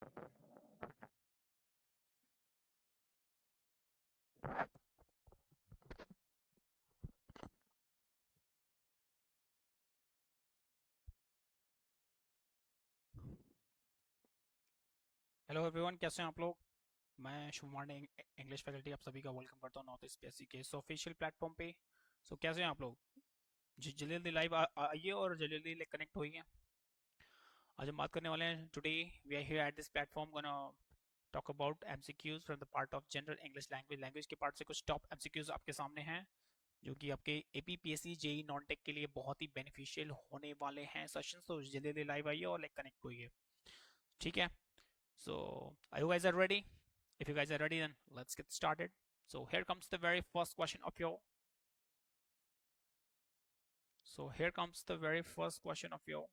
Hello everyone, कैसे हैं आप लोग। मैं शुभमान इंग्लिश फैकल्टी आप सभी का वेलकम करता हूँ नॉर्थ ईस्ट पीएससी के इस ऑफिशियल प्लेटफॉर्म पे। कैसे हैं आप लोग। जल्दी जल्दी लाइव आइए और जल्दी जल्दी कनेक्ट होइए। आज हम बात करने वाले हैं। Today we are here at this platform gonna talk about MCQs from the part of general English language. Language के पार्ट से कुछ टॉप एमसीक्यूज आपके सामने हैं जो कि आपके एपीपीएससी जेई नॉन टेक के लिए बहुत ही बेनिफिशियल होने वाले हैं सेशन। तो जल्दी जल्दी लाइव आइए और कनेक्ट होइए, ठीक है। So, are you guys are ready? If you guys are ready, then let's get started. So here comes the very first question of your. So here comes the very first question of your.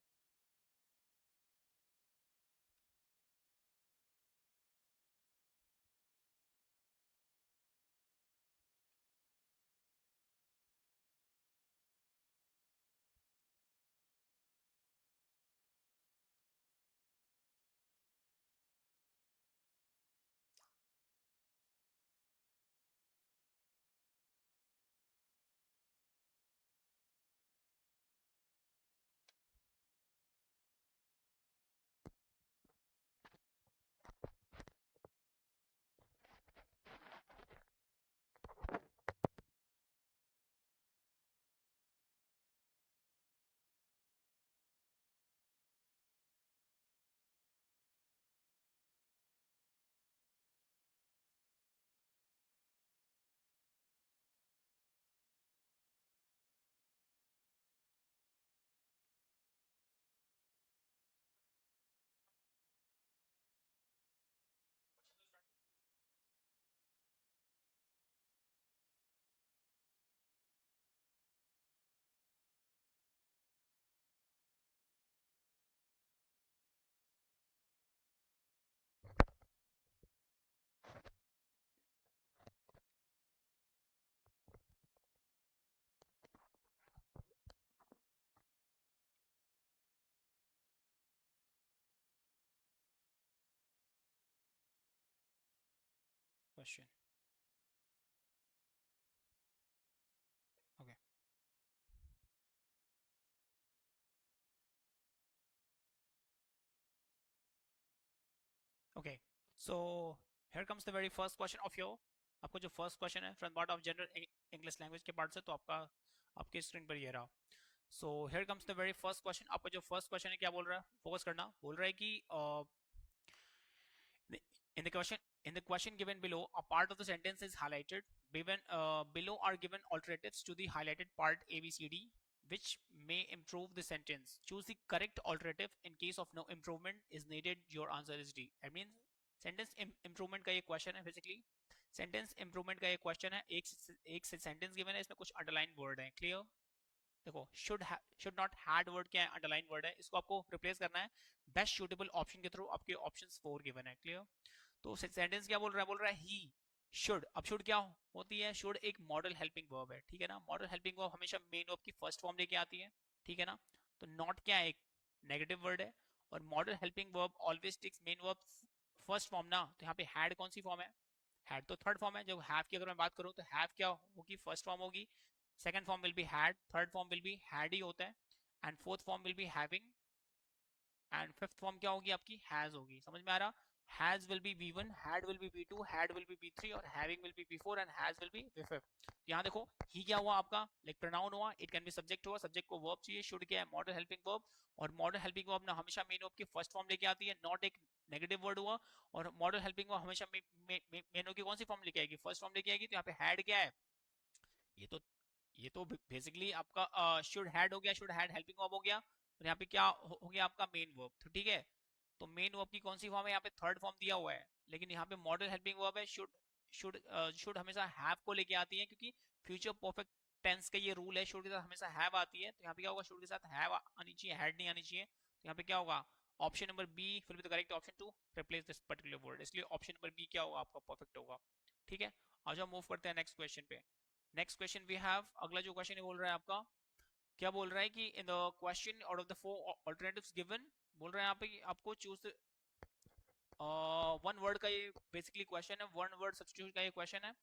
Question. Okay. Okay. So here comes the very first question of your. आपको जो first question है from part of general English language के part से, तो आपका आपके screen पर ये रहा। So here comes the very first question. आपका जो फर्स्ट क्वेश्चन है क्या बोल रहा है, फोकस करना। बोल रहा है कि in the question given below, a part of the sentence is highlighted. Below are given alternatives to the highlighted part A, B, C, D, which may improve the sentence. Choose the correct alternative. In case of no improvement is needed, your answer is D. That means sentence improvement का ये question है। Basically sentence improvement का ये question है। एक sentence given है, इसमें कुछ अंडरलाइन वर्ड है। क्लियर। देखो, शुड नॉट हैड वर्ड क्या है, अंडरलाइन वर्ड है। इसको आपको रिप्लेस करना है बेस्ट सूटेबल ऑप्शन के थ्रू। आपके ऑप्शंस 4 गिवन है। क्लियर। तो सेंटेंस क्या बोल रहा है, बोल रहा है ही शुड। अब शुड क्या होती है, शुड एक मॉडल हेल्पिंग वर्ब है, ठीक है ना। मॉडल हेल्पिंग वर्ब हमेशा मेन वर्ब की फर्स्ट फॉर्म लेके आती है, ठीक है ना। तो नॉट क्या है, एक नेगेटिव वर्ड है। और modal helping verb always takes main verb first form ना। तो यहाँ पे हैड कौन सी फॉर्म है, हैड तो थर्ड फॉर्म है। जब हैव की अगर मैं बात करूँ तो हैव क्या होगी, फर्स्ट फॉर्म होगी। Second form will be had, third form will be had he होता है, and fourth form will be having, and fifth form क्या होगी आपकी, हैज होगी। समझ में आ रहा। Has will be V1, had will be V2, had will be V3 और having will be V4 and has will be V5। यहाँ देखो ही क्या हुआ आपका, लाइक प्रोनाउन हुआ। इट कैन बी सब्जेक्ट हुआ, सब्जेक्ट को वर्ब चाहिए। शुड क्या है, मॉडल हेल्पिंग वर्ब। और मॉडल हेल्पिंग वर्ब ना हमेशा मेन वर्ब की फर्स्ट फॉर्म लेके आती है। नॉट एक नेगेटिव वर्ड हुआ। और मॉडल हेल्पिंग वर्ब हमेशा मेन वर्ब की कौन सी फॉर्म लेके आएगी, फर्स्ट फॉर्म लेके आएगी। तो यहाँ पे हैड क्या है, ये तो ये तो बेसिकली आपका शुड हैड हो गया, शुड हैड हेल्पिंग वर्ब हो गया। और यहाँ पे क्या हो गया आपका मेन वर्ब। तो ठीक है, तो मेन वर्ब की कौन सी फॉर्म है, यहाँ पे थर्ड फॉर्म दिया हुआ है। लेकिन यहाँ पे मॉडल हेल्पिंग वर्ब है शुड। शुड हमेशा हैव को लेके आती है, क्योंकि फ्यूचर परफेक्ट टेंस का ये रूल है, शुड के साथ हमेशा हैव आती है। तो यहाँ पे क्या होगा, शुड के साथ हैव आनी चाहिए, हैड नहीं आनी चाहिए। तो यहाँ पे क्या होगा, option number B will be the correct option to replace this particular word. इसलिए ऑप्शन नंबर बी क्या होगा आपका, परफेक्ट होगा। ठीक है। आज हम मूव करते हैं नेक्स्ट क्वेश्चन पे। नेक्स्ट क्वेश्चन वी हैव, अगला जो क्वेश्चन बोल रहा है आपका, क्या बोल रहा है कि in the question out of the four alternatives given, बोल रहा है यहाँ पे कि आपको चूज वन वर्ड का ये बेसिकली क्वेश्चन है, वन वर्ड सब्स्टिट्यूशन का ये क्वेश्चन है।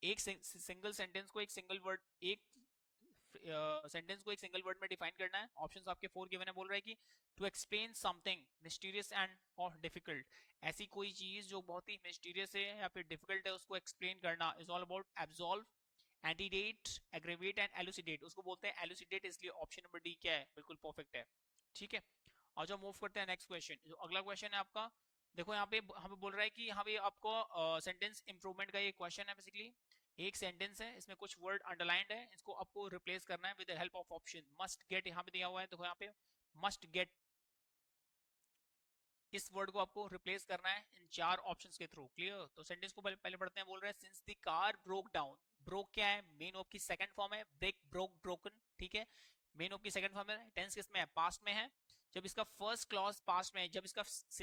एक सिंगल सेंटेंस को एक सिंगल वर्ड, एक सेंटेंस को एक सिंगल वर्ड में डिफाइन करना है। ऑप्शंस आपके फोर गिवन है, बोल रहा है कि to explain something mysterious and और डिफिकल्ट, ऐसी कोई चीज जो बहुत ही मिस्टीरियस है या फिर डिफिकल्ट है उसको एक्सप्लेन करना is all about absolve, antedate, aggravate and elucidate, उसको बोलते हैं एलुसिडेट, इसलिए ऑप्शन नंबर डी क्या है, बिल्कुल परफेक्ट है। ठीक है, और जो मूव करते हैं नेक्स्ट क्वेश्चन, जो अगला क्वेश्चन है आपका, देखो यहाँ पे हमें बोल रहा है कि यहाँ पे आपको सेंटेंस इंप्रूवमेंट का ये क्वेश्चन है बेसिकली। एक सेंटेंस है, इसमें कुछ वर्ड अंडरलाइंड है, इसको आपको रिप्लेस करना है with the help of option must get, यहाँ पे दिया हुआ है, देखो यहाँ पे मस्ट गेट, इस वर्ड को आपको रिप्लेस करना है इन चार ऑप्शंस के थ्रू। क्लियर, तो सेंटेंस को पहले पढ़ते हैं। बोल रहे हैं since the car broke down, broke क्या है, मेन वर्ब की सेकंड फॉर्म है, ब्रेक, ब्रोक, ब्रोकन, ठीक है, मेन वर्ब की सेकंड फॉर्म है, टेंस किसमें है, पास्ट में है। जब इसका फर्स्ट क्लॉज पास्ट में है, जब इसका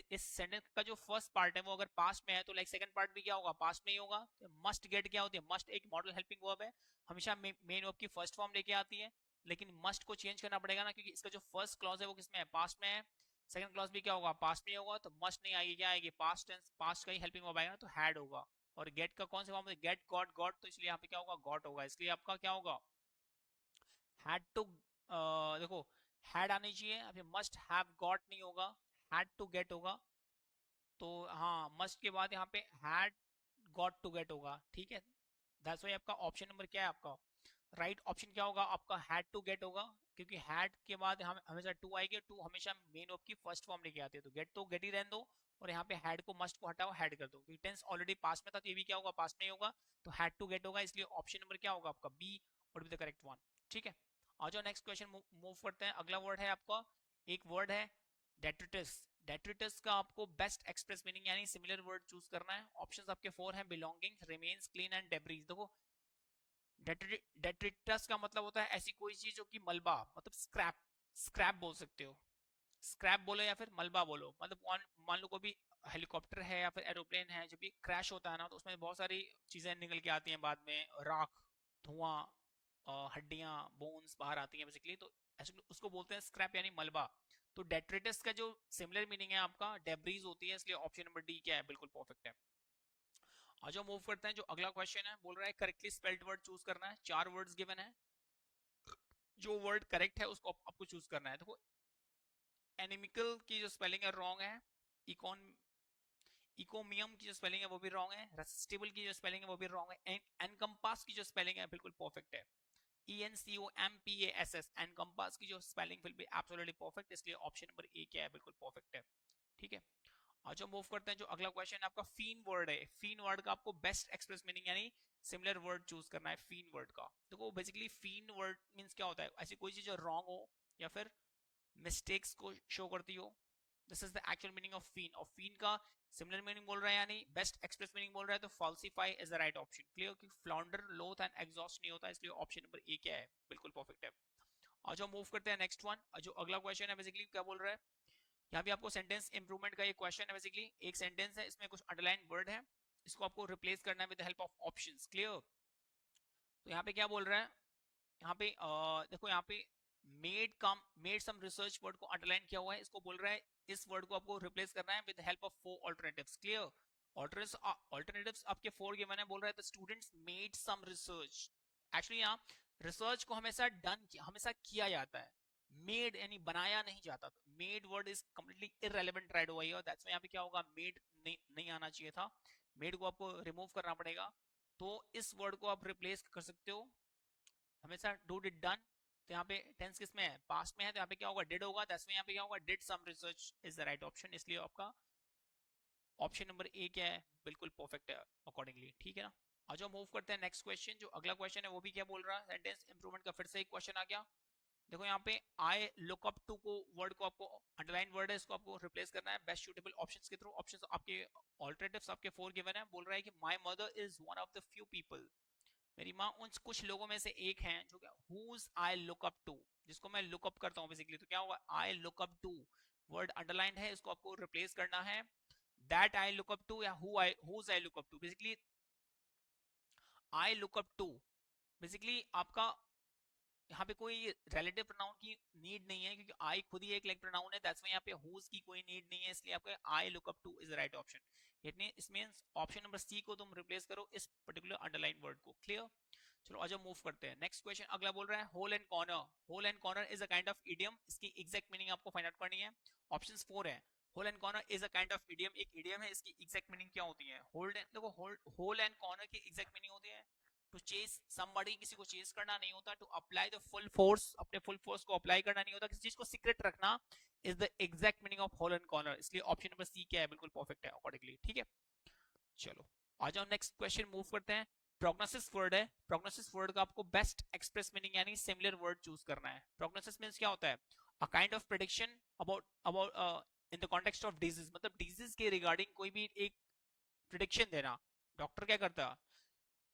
इस सेंटेंस का जो फर्स्ट पार्ट है वो अगर पास्ट में है तो लाइक सेकंड पार्ट भी क्या होगा, पास्ट में ही होगा। तो मस्ट गेट क्या होती है, मस्ट एक मॉडल हेल्पिंग वर्ब है, हमेशा मेन वर्ब की फर्स्ट फॉर्म लेके आती है, लेकिन मस्ट को चेंज करना पड़ेगा ना, क्योंकि इसका जो फर्स्ट क्लॉज है वो किसमें है, पास्ट में है। सेकंड क्लॉज भी क्या होगा, पास्ट में होगा, तो मस्ट नहीं आएगी, क्या आएगी, पास्ट टेंस, पास्ट का ही हेल्पिंग वर्ब आएगा ना, तो हैड होगा। और गेट का कौन सा फॉर्म है, गेट, गॉट, गॉट, तो इसलिए यहाँ पे क्या होगा, गॉट होगा, इसलिए आपका क्या होगा, हैड टू, देखो हैड आनी चाहिए, अभी मस्ट हैव गॉट नहीं होगा, हैड टू गेट होगा। तो हाँ, मस्ट के बाद यहाँ पे हैड गॉट टू गेट होगा, ठीक है। दैट्स व्हाई आपका ऑप्शन नंबर क्या है, आपका राइट ऑप्शन क्या होगा, आपका हैड टू गेट होगा, क्योंकि हैड के बाद हम हमेशा टू आएगी, टू हमेशा मेन वर्ब की फर्स्ट फॉर्म लेके आती है, तो गेट तो गेट ही रहने दो, और यहाँ पे हैड को, मस्ट को हटाओ, हैड कर दो, क्योंकि टेंस ऑलरेडी पास में था, तो ये भी क्या होगा, पास में ही होगा, तो हैड टू गेट होगा, इसलिए ऑप्शन नंबर क्या होगा आपका, B would be the correct one. ठीक है, आ जाओ नेक्स्ट क्वेश्चन मूव करते हैं। अगला वर्ड है आपका, एक वर्ड है डेट्रिटस। डेट्रिटस का आपको बेस्ट एक्सप्रेस मीनिंग यानी सिमिलर वर्ड चूज करना है। ऑप्शंस आपके फोर हैं, belonging, remains, clean and debris. देखो डेट्रिटस का मतलब होता है ऐसी कोई चीज जो कि मलबा, मतलब स्क्रैप, स्क्रैप बोल सकते हो, स्क्रैप बोलो या फिर मलबा बोलो, मतलब मान लो कोई भी हेलीकॉप्टर है या फिर एरोप्लेन है, जब भी क्रैश होता है ना, तो उसमें बहुत सारी चीजें निकल के आती हैं बाद में, राख, धुआं, हड्डियां, बोन्स बाहर आती हैं बेसिकली, तो ऐसे उसको बोलते हैं स्क्रैप यानी मलबा। तो डेट्रिटस का जो सिमिलर मीनिंग है आपका डेब्रीज होती है, इसलिए ऑप्शन नंबर डी क्या है, बिल्कुल परफेक्ट है। आज हम मूव करते हैं, जो अगला क्वेश्चन है बोल रहा है करेक्टली स्पेल्ड वर्ड चूज करना है, चार वर्ड्स गिवन है, जो वर्ड करेक्ट है उसको आपको चूज करना है। देखो एनिमिकल की जो स्पेलिंग है रॉन्ग है, इकोन इकोमियम की जो स्पेलिंग है वो भी रॉन्ग है, रेसिस्टेबल की जो स्पेलिंग है वो भी रॉन्ग है, एनकम्पास की जो स्पेलिंग है बिल्कुल परफेक्ट है, ENCOMPASS, एनकम्पास की जो spelling will be absolutely perfect, इसलिए ऑप्शन नंबर ए क्या है, बिल्कुल परफेक्ट है। ठीक है, आज हम मूव करते हैं, जो अगला क्वेश्चन है आपका फीन वर्ड है। फीन वर्ड का आपको बेस्ट एक्सप्रेस मीनिंग यानी सिमिलर वर्ड चूज करना है फीन वर्ड का। देखो बेसिकली फीन वर्ड मींस क्या होता है, ऐसी कोई चीज जो रॉन्ग हो या फिर मिस्टेक्स को शो करती हो, this is the actual meaning of feign. और फीन का सिमिलर मीनिंग बोल रहा है यानी बेस्ट एक्सप्रेस मीनिंग बोल रहा है, तो falsify is the right option. Clear, कि फ्लाउंडर, लोथ एंड एग्जॉस्ट नहीं होता, इसलिए ऑप्शन नंबर ए क्या है, बिल्कुल परफेक्ट है। और जो मूव करते हैं नेक्स्ट वन, जो अगला क्वेश्चन है बेसिकली क्या बोल रहा है, यहाँ भी आपको सेंटेंस इंप्रूवमेंट का ये क्वेश्चन है बेसिकली। एक सेंटेंस है, इसमें कुछ अंडरलाइन वर्ड है, इसको आपको रिप्लेस करना है with the help of options. Clear, तो यहाँ पे क्या बोल रहा है, यहाँ पे देखो यहाँ पे मेड सम रिसर्च वर्ड को अंडरलाइन किया हुआ है, इसको बोल रहा है इस वर्ड को आपको रिप्लेस करना है with help of four alternatives. Clear, alternatives आपके फोर गिवन है, बोल रहा है the students made some research. Actually यहाँ रिसर्च को हमेशा हमेशा किया जाता है, मेड यानी बनाया नहीं जाता, तो made word is completely irrelevant right over here, that's why यहाँ पे क्या होगा, मेड नहीं आना चाहिए था, मेड को आपको रिमूव करना पड़ेगा। तो इस वर्ड को आप रिप्लेस कर सकते हो हमेशा डू डिड डन, तो यहाँ पे टेंस किस में है, पास्ट में है, तो यहाँ पे क्या होगा, डिड होगा, दस में यहाँ पे क्या होगा, did some research is the right option, इसलिए आपका ऑप्शन नंबर ए क्या है, बिल्कुल परफेक्ट है अकॉर्डिंगली। ठीक है ना, आज हम मूव करते हैं नेक्स्ट क्वेश्चन, जो अगला क्वेश्चन है वो भी क्या बोल रहा है, सेंटेंस इंप्रूवमेंट का फिर से एक क्वेश्चन आ गया। देखो यहाँ पे आई लुक अप टू को वर्ड को आपको अंडरलाइन वर्ड है, इसको आपको रिप्लेस करना है बेस्ट सूटेबल ऑप्शंस के थ्रू। ऑप्शंस आपके ऑल्टरनेटिव्स आपके फोर गिवन है, बोल रहा है कि my mother is one of the few people, मेरी माँ उन कुछ लोगों में से एक हैं जो क्या, whose I look up to, जिसको मैं लुक अप करता हूँ बेसिकली, तो क्या होगा, I look up to, word underlined है, इसको आपको रिप्लेस करना है that I look up to या whose I look up to। Basically I look up to basically आपका यहाँ पे कोई रिलेटिव प्रोनाउन की नीड नहीं है, क्योंकि आई खुद ही एक लाइक प्रोनाउन है, दैट्स व्हाई यहाँ पे हुज की कोई नीड नहीं है, इसलिए आपको I look up to is the right option. It means option number C को तुम रिप्लेस करो इस पर्टिकुलर अंडरलाइन वर्ड को। क्लियर? चलो आज हम मूव करते हैं नेक्स्ट क्वेश्चन। अगला बोल रहा है hole and corner. Hole and corner is a kind of idiom, इसकी एग्जैक्ट मीनिंग आपको फाइंड आउट करनी है। ऑप्शंस 4 है। Hole and corner is a kind of idiom, एक इडियम है, इसकी एग्जैक्ट मीनिंग क्या होती है? होल्ड देखो, होल एंड कॉर्नर की एग्जैक्ट मीनिंग होती है टू चेस समबडी, किसी को चेस करना नहीं होता। To apply the full force, अपने फुल फोर्स को अप्लाई करना नहीं होता, किसी चीज को सीक्रेट रखना is the exact meaning of hole and corner. इसलिए ऑप्शन नंबर सी क्या है? बिल्कुल परफेक्ट है अकॉर्डिंगली। ठीक है, चलो आ जाओ नेक्स्ट क्वेश्चन मूव करते हैं। प्रोग्नोसिस वर्ड है, प्रोग्नोसिस वर्ड का आपको बेस्ट एक्सप्रेस मीनिंग यानी सिमिलर वर्ड चूज करना है। प्रोग्नोसिस मींस क्या होता है? अ kind of prediction about about in the context of disease, मतलब डिजीज के रिगार्डिंग कोई भी एक प्रिडिक्शन देना। डॉक्टर क्या करता है?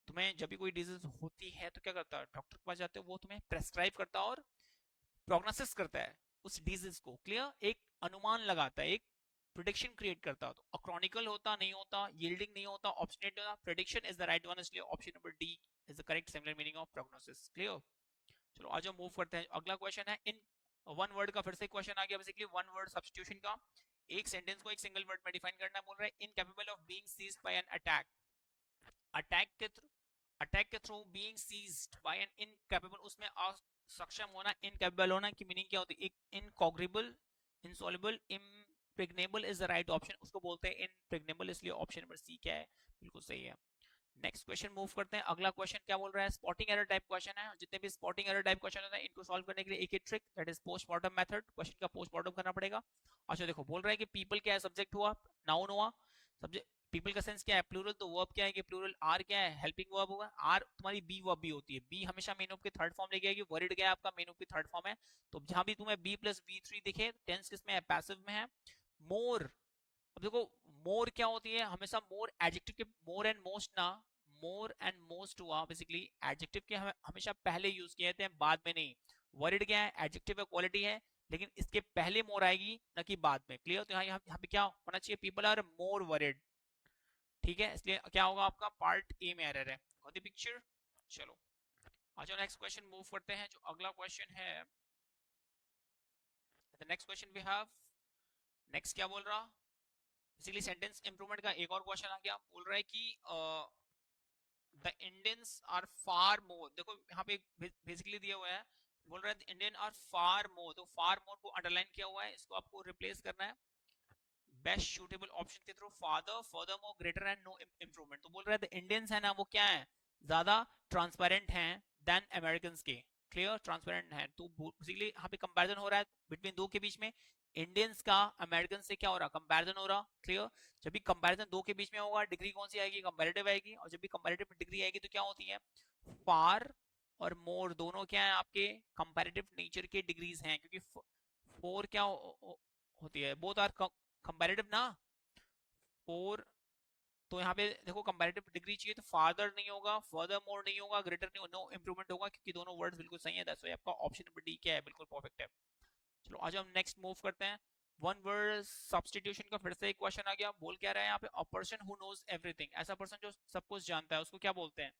तुम्हें जब भी कोई डिजीज होती है तो क्या करता है? डॉक्टर के पास जाते हो, वो तुम्हें प्रेस्क्राइब करता है और प्रोग्नोसिस करता है उस डिजीज को। क्लियर? एक अनुमान लगाता है, एक प्रिडिक्शन क्रिएट करता है। तो अक्रॉनिकल होता, नहीं होता, यील्डिंग नहीं होता, ऑब्स्टिनेट होता, prediction is the right one, इसलिए option number D is the correct similar meaning of prognosis. Clear? चलो आज हम मूव करते हैं। अगला क्वेश्चन है इन वन वर्ड का, फिर से क्वेश्चन आ गया बेसिकली वन वर्ड सब्स्टिट्यूशन का। एक सेंटेंस को एक सिंगल वर्ड में डिफाइन करना बोल रहा है। Incapable of being seized by an attack. Attack के through being seized by an incapable, उसमें सक्षम होना, इनकैपेबल होना की मीनिंग क्या होती है? एक incorrigible, insoluble, impregnable is the right option, उसको बोलते हैं इनप्रेग्नेबल, इसलिए ऑप्शन नंबर सी क्या है? बिल्कुल सही है। नेक्स्ट क्वेश्चन मूव करते हैं। अगला क्वेश्चन क्या बोल रहा है? स्पॉटिंग एरर टाइप क्वेश्चन है। जितने भी स्पॉटिंग एरर टाइप क्वेश्चन होते हैं इनको सॉल्व करने के लिए एक ही trick, that is postmortem method. Question का पोस्टमार्टम करना पड़ेगा। अच्छा देखो, बोल रहा है कि पीपल क्या है? सब्जेक्ट हुआ, नाउन हुआ, सब्जेक्ट। पीपल का सेंस क्या है? प्लूरल, तो वर्ब क्या है कि प्लूरल। आर क्या है? हेल्पिंग वर्ब होगा। आर तुम्हारी बी वर्ब भी होती है। बी हमेशा मेन वर्ब की थर्ड फॉर्म लेके आएगी। वर्ड क्या है आपका? मेन वर्ब की थर्ड फॉर्म है। तो जहां भी तुम्हें बी प्लस वी थ्री दिखे, टेंस किसमें है? पैसिव में है। मोर, अब देखो मोर क्या होती है? हमेशा मोर एडजेक्टिव के, मोर एंड मोस्ट ना, मोर एंड मोस्ट हुआ बेसिकली एडजेक्टिव के हमेशा पहले यूज किए जाते हैं, बाद में नहीं। वर्ड क्या है? एडजेक्टिव है, क्वालिटी है, लेकिन इसके पहले मोर आएगी ना कि बाद में। क्लियर? तो यहाँ पे क्या होना चाहिए? People are more worried. ठीक है, इसलिए क्या होगा आपका? पार्ट ए में एरर है। Got the picture? चलो अच्छा नेक्स्ट क्वेश्चन मूव करते हैं। जो अगला क्वेश्चन है, the next question we have, next क्या बोल रहा? बेसिकली सेंटेंस इंप्रूवमेंट का एक और क्वेश्चन आ गया। बोल रहा है कि द इंडियंस आर फार मोर, देखो यहाँ पे बेसिकली दिया हुआ है, बोल रहा है इंडियन आर फार मोर, तो फार मोर को अंडरलाइन किया हुआ है, इसको आपको रिप्लेस करना है बेस्ट सूटेबल ऑप्शन के through farther, further more, greater and no improvement. तो बोल रहा है द इंडियंस है ना, वो क्या है? ज्यादा ट्रांसपेरेंट हैं देन अमेरिकन के। क्लियर? ट्रांसपेरेंट है, तो बेसिकली यहाँ पे कंपैरिजन हो रहा है बिटवीन दो के बीच में। इंडियंस का अमेरिकन से क्या हो रहा? कंपैरिजन हो रहा। क्लियर? जब भी कंपैरिजन दो के बीच में होगा, डिग्री कौन सी आएगी? कंपैरेटिव आएगी। और जब भी कंपैरेटिव डिग्री आएगी तो क्या होती है? फार और मोर दोनों क्या है आपके? कंपैरेटिव नेचर के डिग्रीज हैं, क्योंकि फोर क्या होती है? बोथ आर कंपैरेटिव ना, फोर। तो यहाँ पे देखो कंपैरेटिव डिग्री चाहिए, तो फादर नहीं होगा, फर्दर मोर नहीं होगा, ग्रेटर नहीं होगा, नो इंप्रूवमेंट होगा, क्योंकि दोनों वर्ड्स बिल्कुल सही है। दैट्स व्हाई आपका ऑप्शन नंबर डी क्या है? बिल्कुल परफेक्ट है। चलो आज हम नेक्स्ट मूव करते हैं। वन वर्ड सब्स्टिट्यूशन का फिर से एक क्वेश्चन आ गया। बोल क्या रहा है यहाँ पे? A person who knows everything, ऐसा पर्सन जो सब कुछ जानता है, उसको क्या बोलते हैं?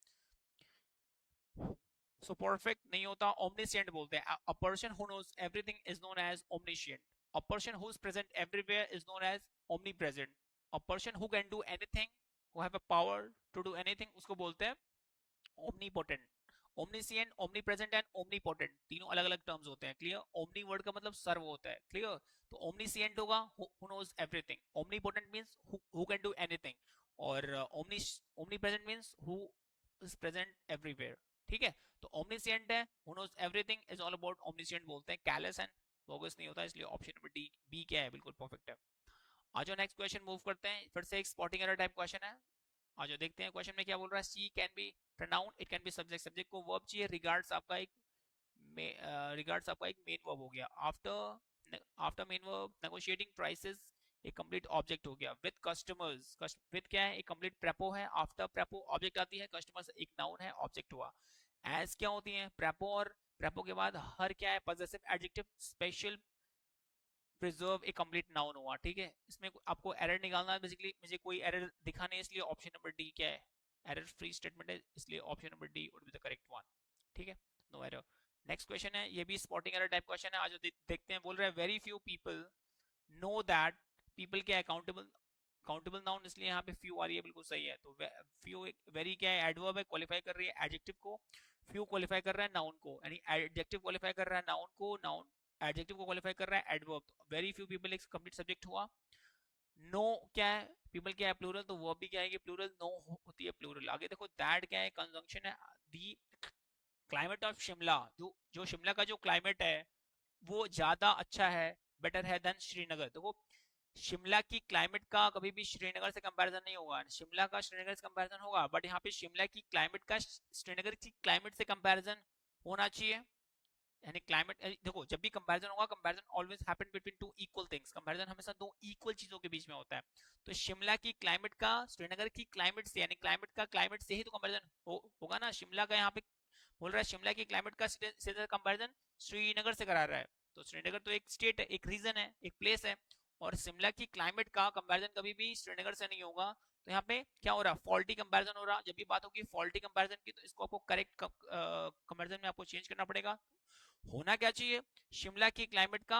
सो परफेक्ट नहीं होता, ओमनिशिएंट बोलते हैं। A person who knows everything is known as omniscient. A person who is present everywhere is known as omnipresent. A person who can do anything, who have a power to do anything, उसको बोलते हैं omnipotent. Omniscient, omnipresent and omnipotent तीनों अलग अलग terms होते हैं। Clear? Omni word का मतलब सर्व होता है। क्लियर? तो ओमनिशिएंट होगा who knows everything, omnipotent means who can do anything, और omnipresent means who is present everywhere. ठीक है? तो ओमनिशिएंट है, who knows everything is all about omniscient बोलते हैं। कैलस एंड बोगस नहीं होता, इसलिए ऑप्शन नंबर डी बी क्या है? बिल्कुल परफेक्ट है। आज नेक्स्ट क्वेश्चन मूव करते हैं। फिर से एक स्पॉटिंग एरर टाइप क्वेश्चन है। आज देखते हैं क्वेश्चन में क्या बोल रहा है। She can be pronoun, it can be subject, subject को वर्ब चाहिए। रिगार्ड्स आपका एक रिगार्ड्स आपका एक मेन वर्ब हो गया। After after main verb negotiating prices एक कंप्लीट ऑब्जेक्ट हो गया। विद कस्टमर्स, विद क्या है? एक कंप्लीट प्रेपो है। आफ्टर प्रेपो ऑब्जेक्ट आती है। कस्टमर्स एक नाउन है, ऑब्जेक्ट हुआ। एज क्या होती है? प्रेपो, और प्रेपो के बाद हर क्या है? Possessive adjective. स्पेशल प्रिजर्व एक कंप्लीट नाउन हुआ। ठीक है? इसमें आपको एरर निकालना है बेसिकली, मुझे कोई एरर दिखा नहीं, इसलिए ऑप्शन नंबर डी क्या है? एरर फ्री स्टेटमेंट है, इसलिए option number D would be the correct one. ठीक है? No error. नेक्स्ट क्वेश्चन है, ये भी स्पॉटिंग एरर टाइप क्वेश्चन है। आज देखते हैं। बोल रहा है very few people know that, people क्या है, काउंटेबल, काउंटेबल नाउन, इसलिए यहाँ पे फ्यू आ रही है, बिल्कुल सही है। तो फ्यू, वेरी क्या है, एडवर्ब है, क्वालिफाई कर रही है एडजेक्टिव को, फ्यू क्वालिफाई कर रहा है नाउन को, यानी एडजेक्टिव क्वालिफाई कर रहा है नाउन को, नाउन एडजेक्टिव को क्वालिफाई कर रहा है एडवर्ब। वेरी फ्यू पीपल एक कंप्लीट सब्जेक्ट हुआ। नो क्या है, पीपल क्या है, प्लूरल, तो वर्ब भी क्या है कि प्लूरल, नो होती है प्लूरल। आगे देखो दैट क्या है, कंजंक्शन है। दी क्लाइमेट ऑफ शिमला, जो जो शिमला का जो क्लाइमेट है वो ज्यादा अच्छा है, बेटर है देन श्रीनगर। देखो शिमला की क्लाइमेट का कभी भी श्रीनगर से कंपैरिजन नहीं होगा, शिमला का श्रीनगर से कंपैरिजन होगा, बट यहाँ पे शिमला की क्लाइमेट का श्रीनगर की क्लाइमेट से कंपैरिजन होना चाहिए। यानी क्लाइमेट, देखो जब भी कंपैरिजन होगा, comparison always happen between two equal things, comparison हमेशा दो इक्वल चीजों के बीच में होता है। तो शिमला की क्लाइमेट का श्रीनगर की क्लाइमेट से, यानी क्लाइमेट का क्लाइमेट से ही तो कंपैरिजन होगा ना। शिमला का यहाँ पे बोल रहा है शिमला की क्लाइमेट का सीधा कंपैरिजन श्रीनगर से करा रहा है। तो श्रीनगर तो एक स्टेट है, एक रीजन है, एक प्लेस है, और शिमला की क्लाइमेट का कंपैरिजन कभी भी श्रीनगर से नहीं होगा। तो यहाँ पे क्या हो रहा है, फॉल्टी कंपैरिजन हो रहा। जब भी बात होगी फॉल्टी कंपैरिजन की, तो इसको आपको करेक्ट कंपैरिजन में आपको चेंज करना पड़ेगा। होना क्या चाहिए, शिमला की क्लाइमेट का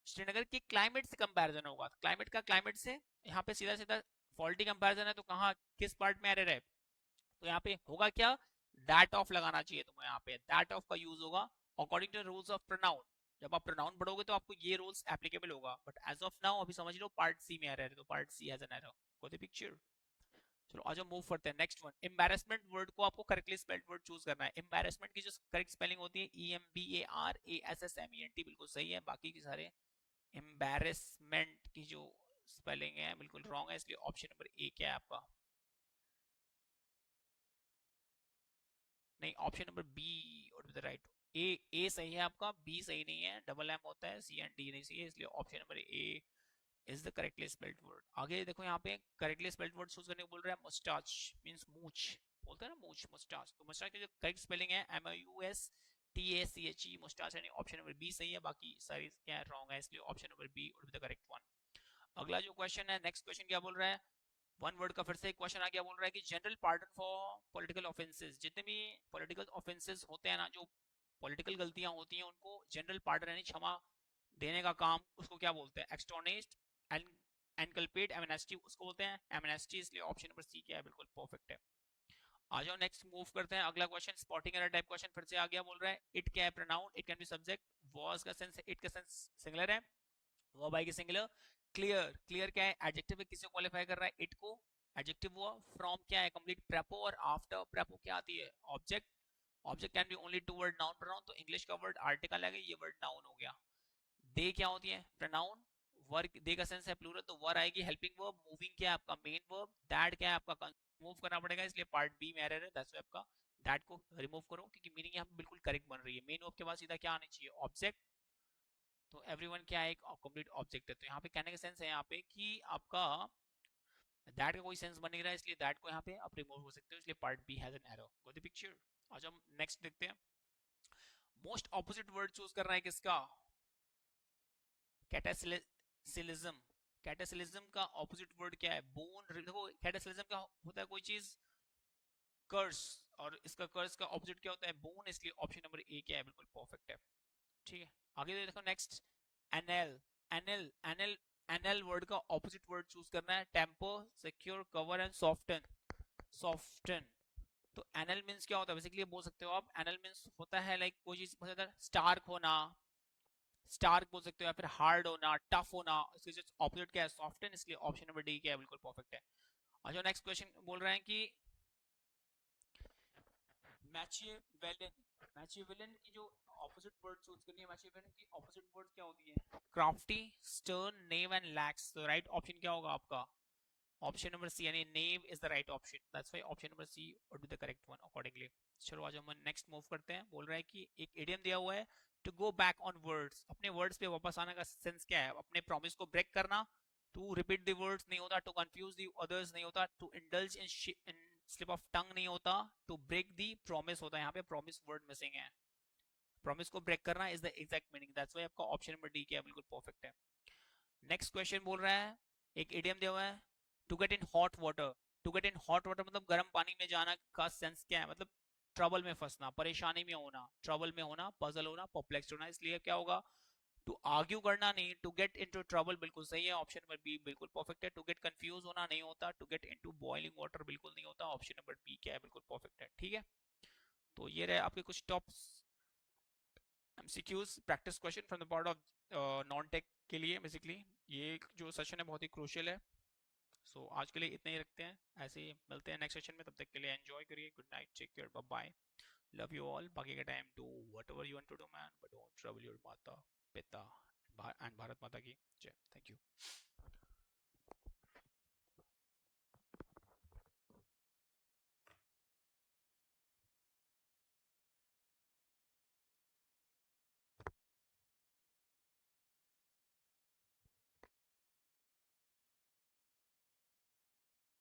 श्रीनगर की क्लाइमेट से कंपैरिजन होगा। क्लाइमेट का क्लाइमेट से, यहाँ पे सीधा सीधा फॉल्टी कंपैरिजन है, तो कहाँ किस पार्ट में एरर है, तो यहाँ पे होगा क्या, दैट ऑफ लगाना चाहिए तुम्हें। यहाँ पे दैट ऑफ का यूज होगा according to rules of pronoun. जब आप प्रोनाउन पढ़ोगे तो आपको ये रूल्स एप्लीकेबल होगा, बट एज ऑफ नाउ अभी समझ लो पार्ट सी में एरर है, तो part C has an error. Got the picture. चलो आज हम मूव करते हैं नेक्स्ट वन। एम्बैरेसमेंट वर्ड को आपको करेक्टली स्पेल्ड वर्ड चूज करना है। एम्बैरेसमेंट की जो करेक्ट स्पेलिंग होती है EMBARASSMENT, बिल्कुल सही है। बाकी के सारे एम्बैरेसमेंट की जो स्पेलिंग है बिल्कुल रॉन्ग है, इसलिए ऑप्शन नंबर ए क्या है आपका, नहीं option number B would be the right. A सही है आपका, बी सही नहीं है, डबल एम होता है, सी एंड डी नहीं सही है, इसलिए option number A is the correctly spelled word. आगे देखो यहाँ पे करेक्टली स्पेल्ड वर्ड चूज करने को बोल रहा है। मुस्टाच मींस मूछ, बोलते हैं ना मूछ, मुस्टाच। तो मुस्टाच की जो करेक्ट स्पेलिंग है MUSTACHE, मुस्टाच, यानी ऑप्शन नंबर बी सही है। बाकी सारी क्या है रॉन्ग है, इसलिए option number B would be the correct one. अगला जो क्वेश्चन है, नेक्स्ट क्वेश्चन क्या बोल रहा है, वन वर्ड का फिर से एक क्वेश्चन आ गया। बोल रहा है कि general pardon for political offences, जितने भी पॉलिटिकल ऑफेंसेस होते हैं ना, जो पॉलिटिकल गलतियां होती हैं, उनको जनरल पार्डन यानी क्षमा देने का काम, उसको क्या बोलते हैं, एक्सटोनेस्ट, एनकल्पेट, एमनेस्टी, उसको बोलते हैं एमनेस्टी, इसलिए ऑप्शन नंबर सी क्या है, बिल्कुल परफेक्ट है। आ जाओ नेक्स्ट मूव करते हैं। अगला question spotting error type question फिर से आ गया। बोल रहा है इट क्या है, pronoun, it can be subject, was का सेंस, इट का सेंस सिंगुलर है, वर्ब आएगी सिंगुलर। क्लियर, क्लियर क्या है, एडजेक्टिव है, किसे क्वालिफाई कर रहा है, इट को, एडजेक्टिव हुआ। फ्रॉम क्या है, कंप्लीट प्रेपो, और आफ्टर प्रेपो क्या आती है, object. Object can be only two word noun pronoun, तो इंग्लिश का वर्ड आर्टिकल आएगा, ये वर्ड नाउन हो गया। दे क्या होती है, प्रोनाउन। वर्क, दे का सेंस है प्लूरल, तो वर आएगी हेल्पिंग वर्ब। मूविंग क्या है आपका मेन वर्ब। दैट क्या है आपका, मूव करना पड़ेगा, इसलिए पार्ट बी में एरर है, दैट्स व्हाई आपका दैट को रिमूव करो, क्योंकि मीनिंग यहाँ पे बिल्कुल करेक्ट बन रही है। मेन वर्ब के बाद सीधा क्या आना चाहिए, ऑब्जेक्ट। तो एवरीवन क्या है, एक कंप्लीट ऑब्जेक्ट है। तो यहाँ पे कहने का सेंस है यहाँ पे कि आपका दैट का कोई सेंस बन नहीं रहा है, इसलिए दैट को यहाँ पे आप रिमूव हो सकते हो, इसलिए part B has an error. Go the picture. आज हम नेक्स्ट देखते हैं। मोस्ट ऑपोजिट वर्ड चूज करना है किसका, कैटासिलिज्म। कैटासिलिज्म का ऑपोजिट वर्ड क्या है, बोन। देखो कैटासिलिज्म का होता है कोई चीज कर्स, और इसका कर्स का ऑपोजिट क्या होता है, बोन, इसलिए ऑप्शन नंबर ए क्या है, बिल्कुल परफेक्ट है। ठीक है, आगे देखो next. Anneal, anneal, anneal, anneal word का ऑपोजिट वर्ड चूज करना है। Temper, secure, cover and soften. Soften, तो एनएल मींस क्या होता है, बेसिकली बोल सकते हो आप, एनएल मींस होता है लाइक कोई चीज बहुत ज्यादा स्टार्क होना, स्टार्क बोल सकते हो, या फिर हार्ड होना, टफ होना। इसके जस्ट ऑपोजिट क्या है, सॉफ्टन, इसलिए ऑप्शन नंबर डी क्या है, बिल्कुल परफेक्ट है। अच्छा नेक्स्ट क्वेश्चन बोल रहे हैं कि मैचिएवेलिन, मैचिएवेलिन की जो ऑपोजिट वर्ड चूज करनी है, मैचिएवेलिन की ऑपोजिट वर्ड क्या होती है, crafty, stern, naive and lakhs. तो राइट ऑप्शन क्या होगा आपका, ऑप्शन नंबर सी, यानी knave is the right option, that's why option number C would be the correct one accordingly. चलो आज हम नेक्स्ट मूव करते हैं। बोल रहा है कि एक इडियम दिया हुआ है, to go back on words, अपने वर्ड्स पे वापस आने का सेंस क्या है, अपने प्रॉमिस को ब्रेक करना। टू रिपीट द वर्ड्स नहीं होता, टू कंफ्यूज द अदर्स नहीं होता, to indulge in slip of tongue नहीं होता, टू ब्रेक द प्रॉमिस होता है। यहाँ पे प्रॉमिस वर्ड मिसिंग है, प्रॉमिस को ब्रेक करना is the exact meaning, that's why आपका ऑप्शन नंबर डी क्या है, बिल्कुल परफेक्ट है। नेक्स्ट क्वेश्चन बोल रहा है, एक इडियम दिया हुआ है, to get in hot water. To get in hot water मतलब गर्म पानी में जाना का सेंस क्या है, मतलब ट्रबल में फंसना, परेशानी में होना, ट्रबल में होना, पजल होना, परप्लेक्स्ड होना। इसलिए क्या होगा, टू आर्ग्यू करना नहीं, टू गेट इनटू ट्रबल बिल्कुल सही है, ऑप्शन नंबर बी बिल्कुल परफेक्ट है। टू गेट कंफ्यूज होना नहीं होता, to get into boiling water बिल्कुल नहीं होता, ऑप्शन नंबर बी क्या है, बिल्कुल परफेक्ट है। ठीक है, तो ये रहे आपके कुछ top MCQs practice question from the part of non tech के लिए। बेसिकली ये जो सेशन है बहुत ही क्रूशियल है। सो आज के लिए इतना ही रखते हैं, ऐसे ही मिलते हैं नेक्स्ट सेशन में। तब तक के लिए एंजॉय करिए, good night, take care, bye bye, love you all. बाकी का time do whatever you want to do man, but don't trouble your माता पिता एंड भारत माता की जय। Thank you.